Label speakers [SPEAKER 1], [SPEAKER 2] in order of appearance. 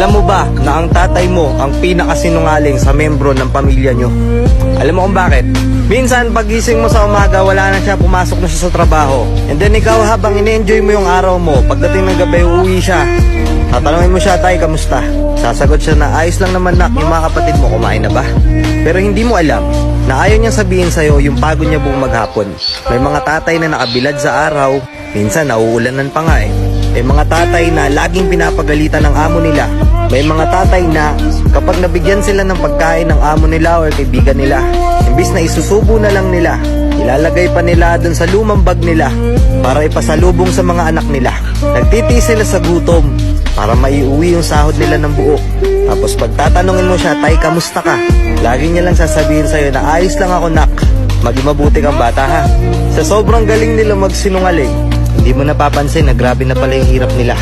[SPEAKER 1] Alam mo ba na ang tatay mo ang pinakasinungaling sa membro ng pamilya nyo? Alam mo kung bakit? Minsan pagising mo sa umaga, wala na siya, pumasok na siya sa trabaho. And then ikaw habang ine-enjoy mo yung araw mo, pagdating ng gabi uuwi siya. Tatanungin mo siya, tay, kamusta? Sasagot siya na ayos lang naman nak, yung mga kapatid mo kumain na ba? Pero hindi mo alam na ayaw niyang sabihin sa'yo yung pagod niya buong maghapon. May mga tatay na nakabilad sa araw, minsan nauulanan pa nga eh. May mga tatay na laging pinapagalitan ng amo nila. May mga tatay na kapag nabigyan sila ng pagkain ng amo nila or kaibigan nila, imbis na isusubo na lang nila, ilalagay pa nila dun sa lumang bag nila para ipasalubong sa mga anak nila. Nagtitiis sila sa gutom para maiuwi yung sahod nila ng buo. Tapos pag tatanungin mo siya, tay, kamusta ka? Lagi niya lang sasabihin sa'yo na ayos lang ako nak, maging mabuti kang bata ha. Sa sobrang galing nila magsinungaling, hindi mo napapansin na grabe na pala yung hirap nila.